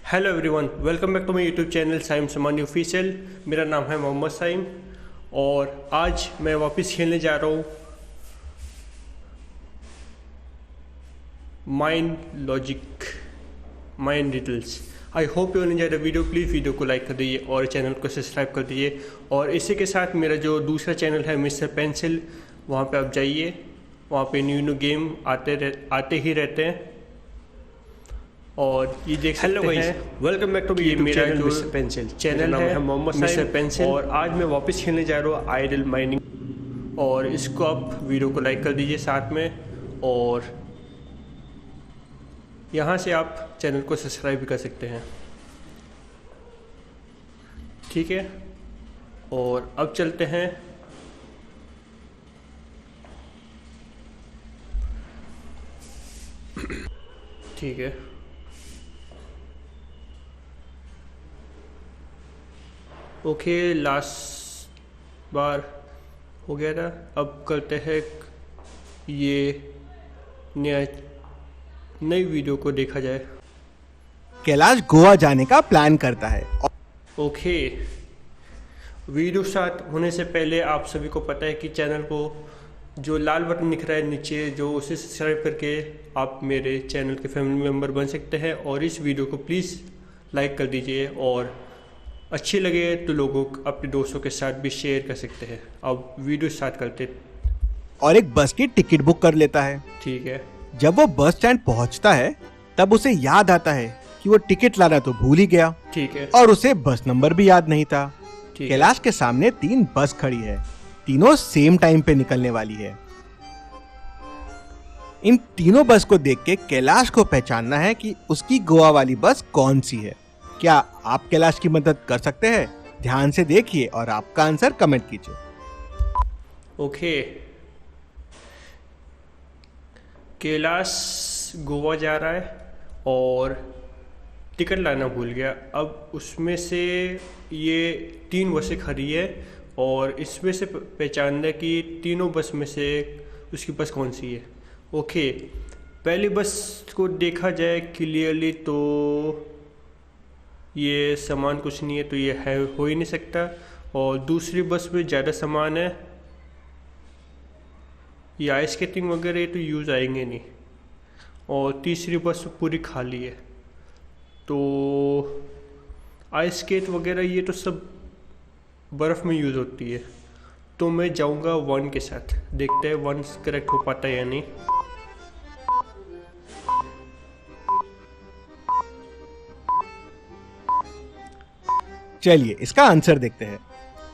Hello everyone, welcome back to my YouTube channel Saim Samani official. मेरा नाम है मोहम्मद साइम और आज मैं वापस खेलने जा रहा हूँ mind logic mind riddles. I hope you enjoy the video. Please video को लाइक कर दीजिए और चैनल को सब्सक्राइब कर दीजिए। और इसी के साथ मेरा जो दूसरा चैनल है मिस्टर पेंसिल, वहाँ पे आप जाइए। वहाँ पे न्यू गेम आते ही रहते हैं और ये देख सकते हैं। वेलकम बैक टू मेरा जो मिस्टर पेंसिल चैनल है मोहम्मद मिस्टर साइम पेंसिल। और आज मैं वापस खेलने जा रहा हूँ आइडल माइनिंग। और इसको आप वीडियो को लाइक कर दीजिए साथ में, और यहाँ से आप चैनल को सब्सक्राइब भी कर सकते हैं, ठीक है। और अब चलते हैं ठीक है। ओके, लास्ट बार हो गया था। अब करते हैं ये नई वीडियो को देखा जाए। कैलाश गोवा जाने का प्लान करता है। ओके, वीडियो स्टार्ट होने से पहले आप सभी को पता है कि चैनल को जो लाल बटन दिख रहा है नीचे, जो उसे सब्सक्राइब करके आप मेरे चैनल के फैमिली मेम्बर बन सकते हैं। और इस वीडियो को प्लीज़ लाइक कर दीजिए और अच्छी लगे तो लोगों अपने दोस्तों के साथ भी शेयर कर सकते हैं। अब वीडियो स्टार्ट करते। और एक बस की टिकट बुक कर लेता है। ठीक है। जब वो बस स्टैंड पहुंचता है तब उसे याद आता है कि वो टिकट लाना तो भूल ही गया। ठीक है। और उसे बस नंबर भी याद नहीं था। ठीक है। कैलाश के सामने 3 बस खड़ी है, तीनों सेम टाइम पे निकलने वाली है। इन तीनों बस को देख के कैलाश को पहचानना है कि उसकी गोवा वाली बस कौन सी है। क्या आप कैलाश की मदद कर सकते हैं? ध्यान से देखिए और आपका आंसर कमेंट कीजिए। ओके, कैलाश गोवा जा रहा है और टिकट लाना भूल गया। अब उसमें से ये 3 बसें खड़ी है और इसमें से पहचानना है कि तीनों बस में से उसकी बस कौन सी है। ओके, पहली बस को देखा जाए क्लियरली तो ये सामान कुछ नहीं है, तो ये है हो ही नहीं सकता। और दूसरी बस में ज़्यादा सामान है, ये आइस स्केटिंग वगैरह तो यूज़ आएंगे नहीं। और तीसरी बस पूरी खाली है, तो आइस स्केट वगैरह ये तो सब बर्फ़ में यूज़ होती है। तो मैं जाऊंगा 1 के साथ। देखते हैं 1 करेक्ट हो पाता है या नहीं। चलिए इसका आंसर देखते हैं।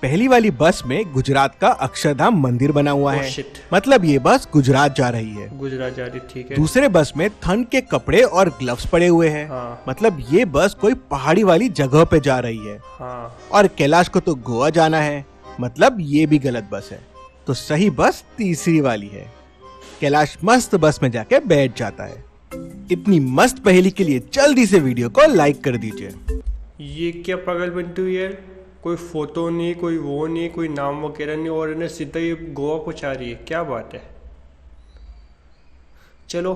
पहली वाली बस में गुजरात का अक्षरधाम मंदिर बना हुआ है। shit। मतलब ये बस गुजरात जा रही है। गुजरात जा रही, ठीक है। दूसरे बस में ठंड के कपड़े और ग्लव्स पड़े हुए हैं। हाँ। मतलब ये बस कोई पहाड़ी वाली जगह पे जा रही है। हाँ। और कैलाश को तो गोवा जाना है, मतलब ये भी गलत बस है। तो सही बस तीसरी वाली है। कैलाश मस्त बस में जाके बैठ जाता है। इतनी मस्त पहेली के लिए जल्दी से वीडियो को लाइक कर दीजिए। ये क्या पागल बनती हुई है? कोई फोटो नहीं, कोई वो नहीं, कोई नाम वगैरह नहीं, और इन्हें सीधा ये गोवा पहुंचा रही है। क्या बात है। चलो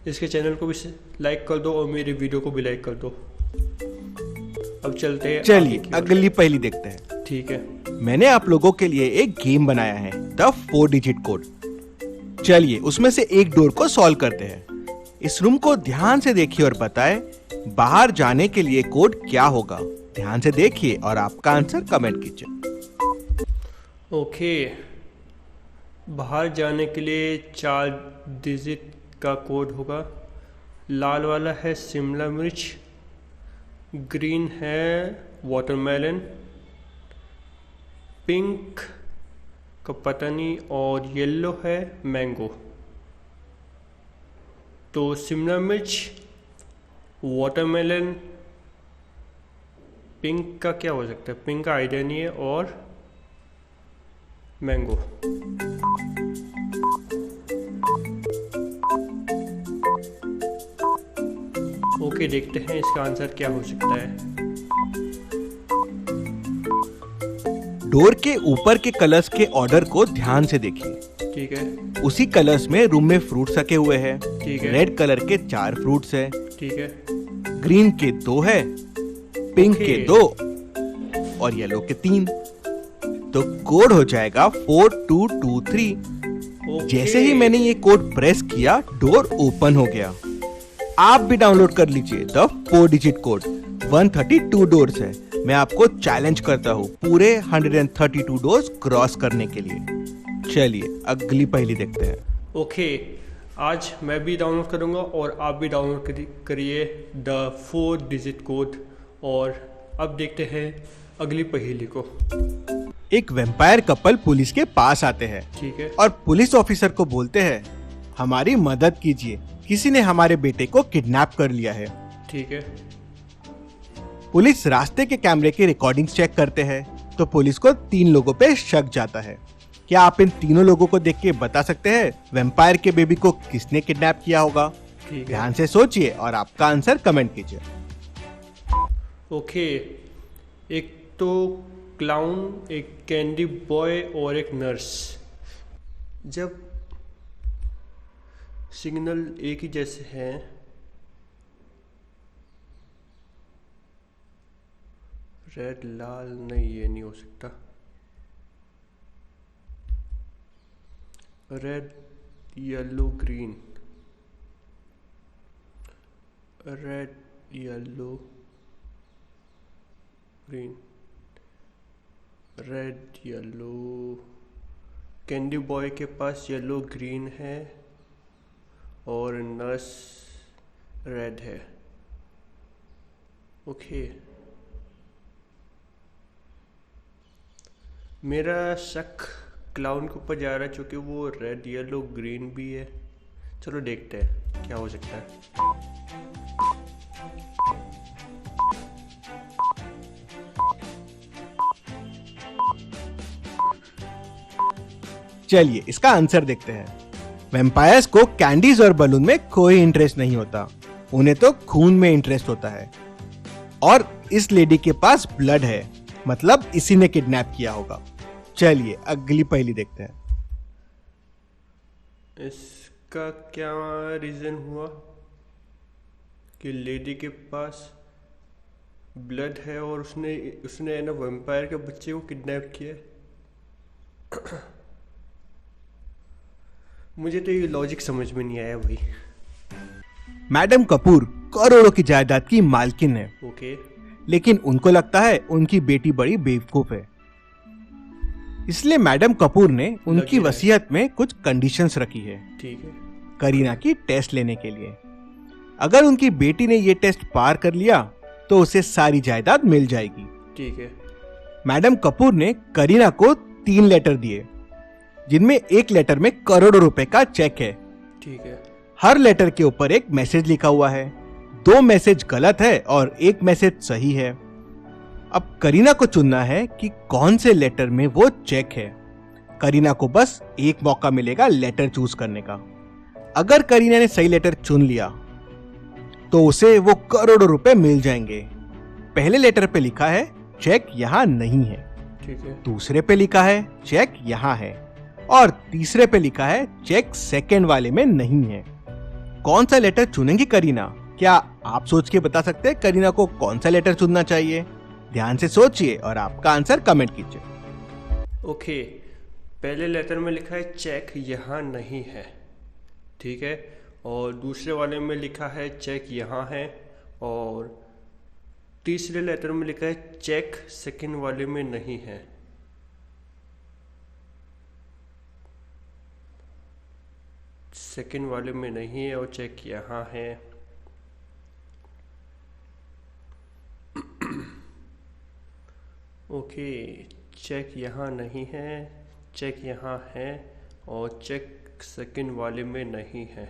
इसके चैनल को भी लाइक कर दो और मेरी वीडियो को भी लाइक कर दो। अब चलते हैं। चलिए अगली पहेली देखते हैं। ठीक है। मैंने आप लोगों के लिए एक गेम बनाया है, द 4 डिजिट कोड। चलिए उसमें से एक डोर को सॉल्व करते हैं। इस रूम को ध्यान से देखिए और बताएं बाहर जाने के लिए कोड क्या होगा। ध्यान से देखिए और आपका आंसर कमेंट कीजिए। ओके, बाहर जाने के लिए 4 डिजिट का कोड होगा। लाल वाला है शिमला मिर्च, ग्रीन है वाटरमेलन, पिंक का पता नहीं, और येलो है मैंगो। तो शिमला मिर्च, वाटरमेलन, पिंक का क्या हो सकता है? पिंक का आइडिया नहीं है, और मैंगो। ओके, देखते हैं इसका आंसर क्या हो सकता है। डोर के ऊपर के कलर्स के ऑर्डर को ध्यान से देखिए। ठीक है। उसी कलर्स में रूम में फ्रूट्स रखे हुए हैं। ठीक है। रेड कलर के 4 फ्रूट्स हैं। ठीक है। ग्रीन के 2 है, पिंक Okay. के 2 और येलो के 3। तो कोड हो जाएगा 4223। Okay. जैसे ही मैंने ये कोड प्रेस किया, डोर ओपन हो गया। आप भी डाउनलोड कर लीजिए द 4 डिजिट कोड। 132 डोर्स है। मैं आपको चैलेंज करता हूँ पूरे 132 डोर्स क्रॉस करने के लिए। चलिए अगली पहेली देखते हैं। ओके, आज मैं भी डाउनलोड करूंगा और आप भी डाउनलोड करिए द 4 डिजिट कोड। और अब देखते हैं अगली पहेली को। एक वैम्पायर कपल पुलिस के पास आते हैं ठीक है। और पुलिस ऑफिसर को बोलते हैं, हमारी मदद कीजिए, किसी ने हमारे बेटे को किडनैप कर लिया है। ठीक है। पुलिस रास्ते के कैमरे की रिकॉर्डिंग्स चेक करते हैं तो पुलिस को 3 लोगों पे शक जाता है। क्या आप इन तीनों लोगों को देख के बता सकते हैं वैम्पायर के बेबी को किसने किडनैप किया होगा? ठीक है। ध्यान से सोचिए और आपका आंसर कमेंट कीजिए। ओके, एक तो क्लाउन, एक कैंडी बॉय और एक नर्स। जब सिग्नल एक ही जैसे हैं, रेड लाल नहीं, ये नहीं हो सकता। Red yellow green, red yellow green, red yellow. Candy boy के पास येलो ग्रीन है और नर्स रेड है। ओके, मेरा शक क्लाउन के ऊपर जा रहा है क्योंकि वो रेड येलो ग्रीन भी है। चलो देखते हैं क्या हो सकता है। चलिए इसका आंसर देखते हैं। वैम्पायर्स को कैंडीज और बलून में कोई इंटरेस्ट नहीं होता, उन्हें तो खून में इंटरेस्ट होता है। और इस लेडी के पास ब्लड है, मतलब इसी ने किडनैप किया होगा। चलिए अगली पहेली देखते हैं। इसका क्या रीजन हुआ कि लेडी के पास ब्लड है और उसने उसने ना वैम्पायर के बच्चे को किडनैप किया है? मुझे तो ये लॉजिक समझ में नहीं आया भाई। मैडम कपूर करोड़ों की जायदाद की मालकिन है, ओके। लेकिन उनको लगता है उनकी बेटी बड़ी बेवकूफ है। इसलिए मैडम कपूर ने उनकी लगी है। वसीयत में कुछ कंडीशंस रखी है ठीक है। करीना की टेस्ट लेने के लिए। अगर उनकी बेटी ने ये टेस्ट पार कर लिया तो उसे सारी जायदाद मिल जाएगी। ठीक है। मैडम कपूर ने करीना को 3 लेटर दिए, जिनमें एक लेटर में करोड़ों रुपए का चेक है। ठीक है। हर लेटर के ऊपर एक मैसेज लिखा हुआ है। 2 मैसेज गलत है और 1 मैसेज सही है। अब करीना को चुनना है कि कौन से लेटर में वो चेक है। करीना को बस एक मौका मिलेगा लेटर चूज करने का। अगर करीना ने सही लेटर चुन लिया तो उसे वो करोड़ों रुपए मिल जाएंगे। पहले लेटर पे लिखा है चेक यहाँ नहीं है, ठीक है। दूसरे पे लिखा है चेक यहाँ है और तीसरे पे लिखा है चेक सेकंड वाले में नहीं है। कौन सा लेटर चुनेंगी करीना? क्या आप सोच के बता सकते हैं करीना को कौन सा लेटर चुनना चाहिए? ध्यान से सोचिए और आपका आंसर कमेंट कीजिए। ओके, पहले लेटर में लिखा है चेक यहाँ नहीं है, ठीक है। और दूसरे वाले में लिखा है चेक यहाँ है और तीसरे लेटर में लिखा है चेक सेकंड वाले में नहीं है। सेकंड वाले में नहीं है और चेक यहाँ है। ओके, चेक यहाँ नहीं है, चेक यहाँ है और चेक सेकंड वाले में नहीं है।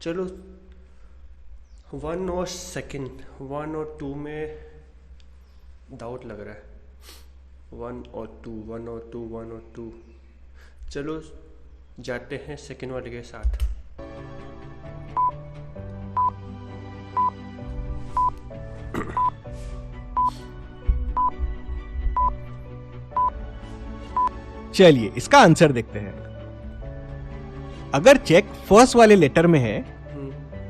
चलो 1 और 2 में डाउट लग रहा है। 1 और 2, 1 और 2, 1 और 2। चलो जाते हैं सेकंड वाले के साथ। चलिए इसका आंसर देखते हैं। अगर चेक फर्स्ट वाले लेटर में है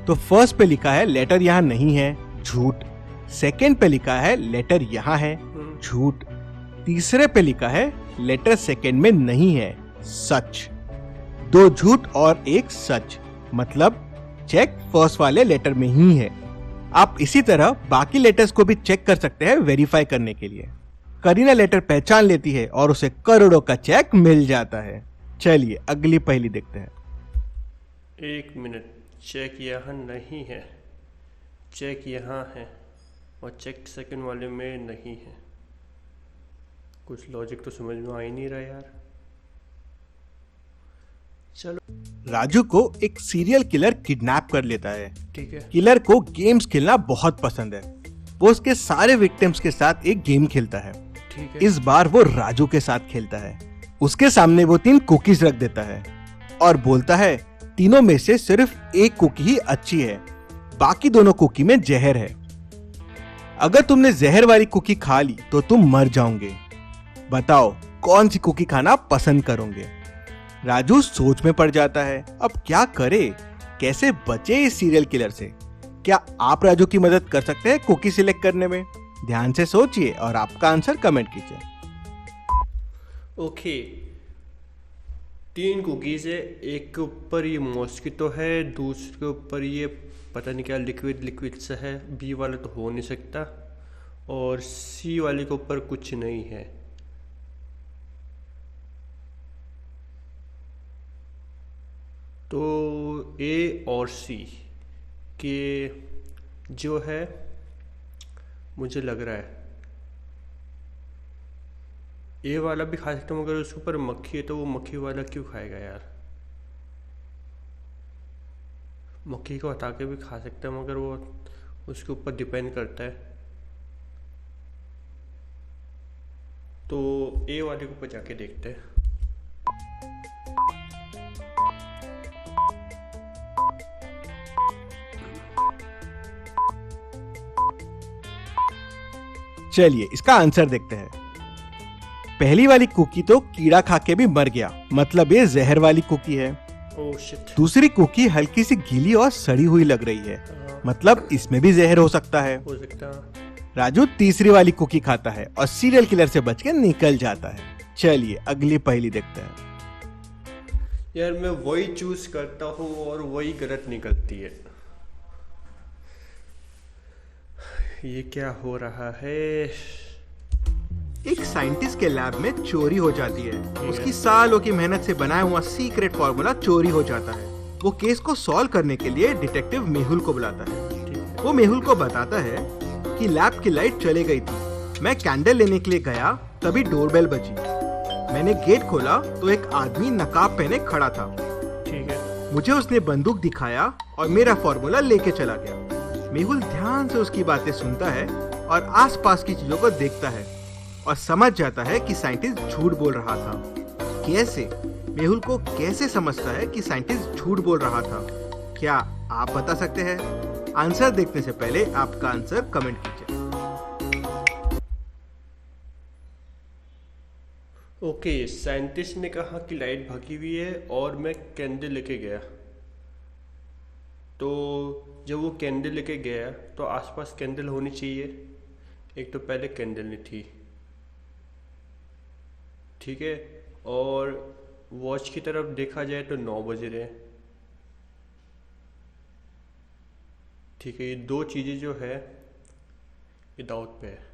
तो फर्स्ट पे लिखा है लेटर यहाँ नहीं है, झूठ। सेकंड पे लिखा है लेटर यहाँ है, झूठ। तीसरे पे लिखा है लेटर सेकंड में नहीं है, सच। 2 झूठ और 1 सच, मतलब चेक फर्स्ट वाले लेटर में ही है। आप इसी तरह बाकी लेटर्स को भी चेक कर सकते हैं वेरीफाई करने के लिए। करीना लेटर पहचान लेती है और उसे करोड़ों का चेक मिल जाता है। चलिए अगली पहेली देखते हैं। 1 मिनट, चेक यहाँ नहीं है, चेक यहाँ है और चेक सेकंड वाले में नहीं है। कुछ लॉजिक तो समझ में आ ही नहीं रहा यार। चलो। राजू को एक सीरियल किलर किडनैप कर लेता है। ठीक है। किलर को गेम्स खेलना बहुत पसंद है। वो उसके सारे विक्टिम्स के साथ एक गेम खेलता है। ठीक है। इस बार वो राजू के साथ खेलता है। उसके सामने वो 3 कुकीज रख देता है और बोलता है तीनों में से सिर्फ एक कुकी ही अच्छी है, बाकी दोनों कुकी में जहर है। अगर तुमने जहर वाली कुकी खा ली तो तुम मर जाओगे। बताओ कौन सी कुकी खाना पसंद करोगे? राजू सोच में पड़ जाता है। अब क्या करे, कैसे बचे इस सीरियल किलर से? क्या आप राजू की मदद कर सकते हैं कुकी सिलेक्ट करने में? ध्यान से सोचिए और आपका आंसर कमेंट कीजिए। ओके, 3 कुकीज है। एक के ऊपर ये मॉस्किटो है, दूसरे के ऊपर ये पता नहीं क्या लिक्विड सा है। बी वाला तो हो नहीं सकता और सी वाले के ऊपर कुछ नहीं है। तो ए और सी के जो है मुझे लग रहा है ए वाला भी खा सकता हूँ, मगर उसके ऊपर मक्खी है तो वो मक्खी वाला क्यों खाएगा यार? मक्खी को हटा के भी खा सकता है, मगर वो उसके ऊपर डिपेंड करता है। तो ए वाले के ऊपर जाके देखते हैं। चलिए इसका आंसर देखते हैं। पहली वाली कुकी तो कीड़ा खा के भी मर गया, मतलब ये जहर वाली कुकी है। Oh shit. दूसरी कुकी हल्की सी गीली और सड़ी हुई लग रही है, मतलब इसमें भी जहर हो सकता है। हो सकता। राजू तीसरी वाली कुकी खाता है और सीरियल किलर से बच के निकल जाता है। चलिए अगली पहेली देखते हैं। यार मैं वही चूज करता हूँ और वही गलत निकलती है। ये क्या हो रहा है? एक साइंटिस्ट के लैब में चोरी हो जाती है। उसकी सालों की मेहनत से बनाया हुआ सीक्रेट फार्मूला चोरी हो जाता है। वो केस को सॉल्व करने के लिए डिटेक्टिव मेहुल को बुलाता है। वो मेहुल को बताता है कि लैब की लाइट चली गई थी। मैं कैंडल लेने के लिए गया, तभी डोरबेल बजी। मैंने गेट खोला तो एक आदमी नकाब पहने खड़ा था। ठीक है। मुझे उसने बंदूक दिखाया और मेरा फार्मूला लेके चला गया। मेहुल ध्यान से उसकी बातें सुनता है और आसपास की चीजों को देखता है और समझ जाता है कि साइंटिस्ट झूठ बोल रहा था। कैसे? मेहुल को कैसे समझता है कि साइंटिस्ट झूठ बोल रहा था? क्या आप बता सकते हैं? आंसर देखने से पहले आपका आंसर कमेंट कीजिए। ओके, साइंटिस्ट ने कहा कि लाइट भगी हुई है और मैं कैंडल लेके गया। तो जब वो कैंडल लेके गया तो आसपास कैंडल होनी चाहिए। एक तो पहले कैंडल नहीं थी, ठीक है। और वॉच की तरफ देखा जाए तो 9 बज रहे हैं, ठीक है। ये 2 चीज़ें जो है ये डाउट पे है।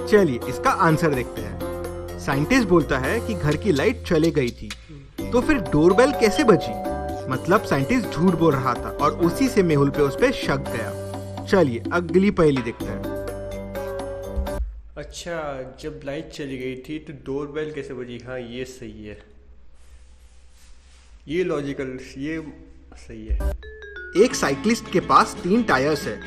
चलिए इसका आंसर देखते हैं। साइंटिस्ट बोलता है कि घर की लाइट चली गई थी, तो फिर डोरबेल कैसे बजी? मतलब साइंटिस्ट झूठ बोल रहा था और उसी से मेहुल पे उस पे शक गया। चलिए अगली पहेली देखते हैं। अच्छा, जब लाइट चली गई थी तो डोरबेल कैसे बजी? हाँ ये सही है, ये लॉजिकल, ये सही है। एक साइकिलिस्ट के पास 3 टायर्स है।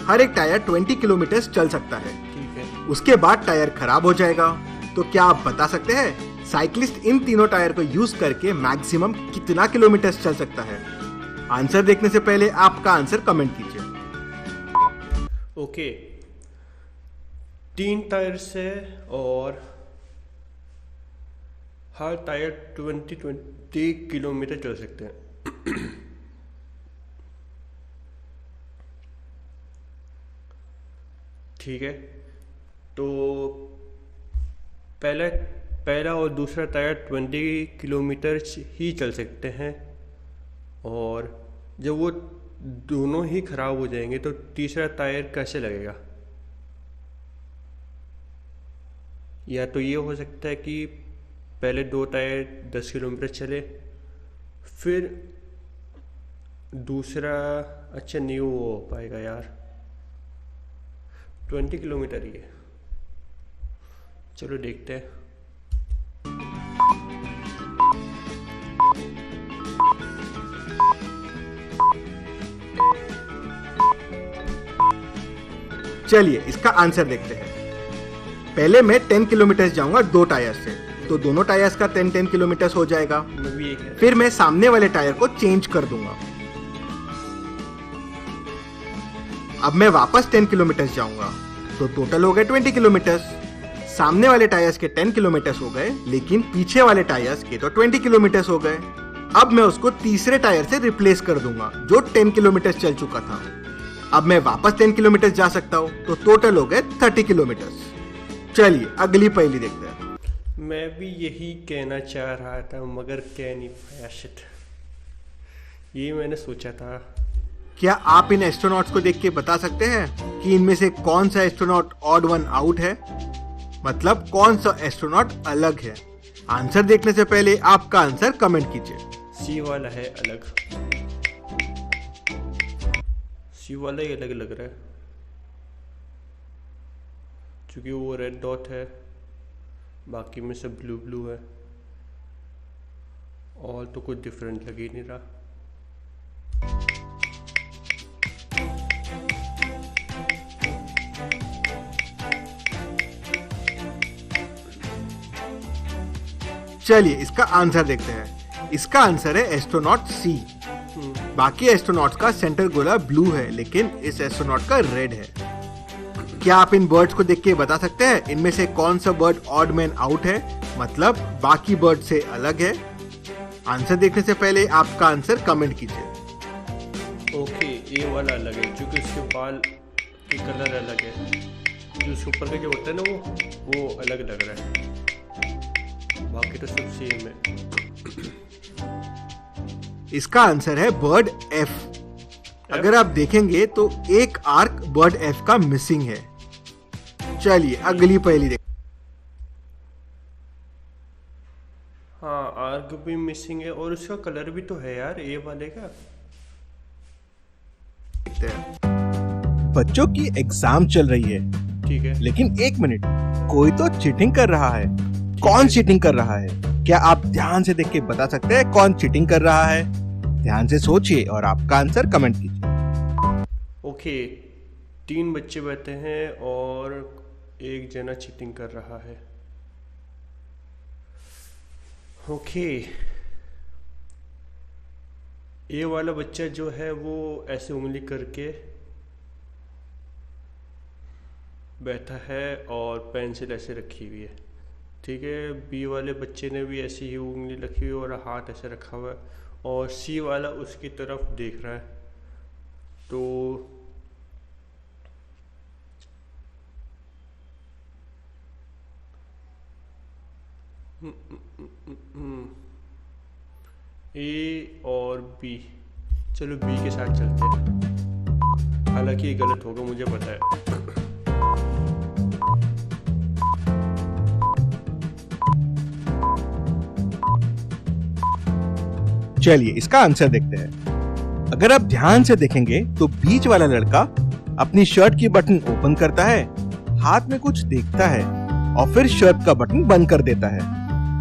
हर एक टायर 20 किलोमीटर चल सकता है। ठीक है। उसके बाद टायर खराब हो जाएगा। तो क्या आप बता सकते हैं साइकिलिस्ट इन तीनों टायर को यूज करके मैक्सिमम कितना किलोमीटर चल सकता है? आंसर देखने से पहले आपका आंसर कमेंट कीजिए। ओके, 3 टायर से और हर टायर 20 किलोमीटर चल सकते हैं। ठीक है, तो पहला और दूसरा टायर 20 किलोमीटर ही चल सकते हैं, और जब वो दोनों ही खराब हो जाएंगे तो तीसरा टायर कैसे लगेगा? या तो ये हो सकता है कि पहले 2 टायर 10 किलोमीटर चले, फिर दूसरा, अच्छा नहीं वो हो पाएगा यार, 20 किलोमीटर ही है। चलो देखते हैं। चलिए इसका आंसर देखते हैं। पहले मैं 10 किलोमीटर जाऊंगा 2 टायर से, तो दोनों टायर्स का 10 किलोमीटर हो जाएगा। मैं भी एक है। फिर मैं सामने वाले टायर को चेंज कर दूंगा। अब मैं वापस 10 किलोमीटर जाऊंगा, तो टोटल हो गए 20 किलोमीटर। सामने वाले टायर्स के 10 किलोमीटर हो गए, लेकिन पीछे वाले टायर्स के तो 20 किलोमीटर हो गए। अब मैं उसको तीसरे टायर से रिप्लेस कर दूंगा जो 10 किलोमीटर चल चुका था। अब मैं वापस 10 किलोमीटर जा सकता हूँ, तो टोटल हो गए 30 किलोमीटर। चलिए अगली पहेली देखते हैं। मैं भी यही कहना चाह रहा था मगर कह नहीं पाया। शिट, यही मैंने सोचा था। क्या आप इन एस्ट्रोनॉट्स को देख के बता सकते हैं कि इनमें से कौन सा एस्ट्रोनॉट ऑड वन आउट है? मतलब कौन सा एस्ट्रोनॉट अलग है? आंसर देखने से पहले आपका आंसर कमेंट कीजिए। सी वाला है अलग, सी वाला ही अलग लग रहा है, क्योंकि वो रेड डॉट है, बाकी में सब ब्लू ब्लू है, और तो कुछ डिफरेंट लग ही नहीं रहा। चलिए इसका आंसर देखते हैं। इसका आंसर है एस्ट्रोनॉट सी। बाकी एस्ट्रोनॉट्स का सेंटर गोला ब्लू है, लेकिन इस एस्ट्रोनॉट का रेड है। क्या आप इन बर्ड्स को देख के बता सकते हैं इनमें से कौन सा बर्ड ऑड मैन आउट है, मतलब बाकी बर्ड से अलग है? आंसर देखने से पहले आपका आंसर कमेंट कीजिए। ओके, ये वाला अलग है क्योंकि उसके बाल के कलर अलग है, जो उसके ऊपर का जो होता है ना वो अलग लग रहा है, बाकी तो सब सेम है। इसका आंसर है बर्ड एफ। अगर आप देखेंगे तो एक आर्क बर्ड एफ का मिसिंग है। चलिए अगली पहेली देखते हैं। हाँ, आर्क भी मिसिंग है और उसका कलर भी तो है यार, ए वाले का। बच्चों की एग्जाम चल रही है, ठीक है, लेकिन एक मिनट, कोई तो चीटिंग कर रहा है। कौन चीटिंग कर रहा है? क्या आप ध्यान से देख के बता सकते हैं कौन चीटिंग कर रहा है? ध्यान से सोचिए और आपका आंसर कमेंट कीजिए। ओके, 3 बच्चे बैठे हैं और एक जना चीटिंग कर रहा है। ओके, ये वाला बच्चा जो है वो ऐसे उंगली करके बैठा है और पेंसिल ऐसे रखी हुई है। ठीक है, बी वाले बच्चे ने भी ऐसी ही उंगली रखी हुई और हाथ ऐसे रखा हुआ है, और सी वाला उसकी तरफ देख रहा है। तो ए और बी, चलो बी के साथ चलते हैं, हालांकि ये गलत होगा मुझे पता है। चलिए इसका आंसर देखते हैं। अगर आप ध्यान से देखेंगे तो बीच वाला लड़का अपनी शर्ट की बटन ओपन करता है, हाथ में कुछ देखता है और फिर शर्ट का बटन बंद कर देता है।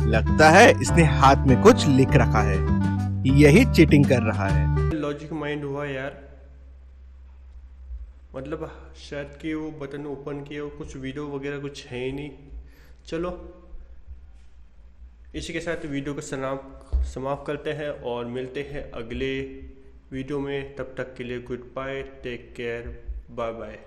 लगता है इसने हाथ में कुछ लिख रखा है, यही चीटिंग कर रहा है। लॉजिक माइंड हुआ यार, मतलब शर्ट की वो बटन ओपन किया, कुछ वीडियो वगैरह कुछ है ही नहीं। चलो इसी के साथ वीडियो को समाप्त करते हैं और मिलते हैं अगले वीडियो में। तब तक के लिए goodbye, take care, bye bye.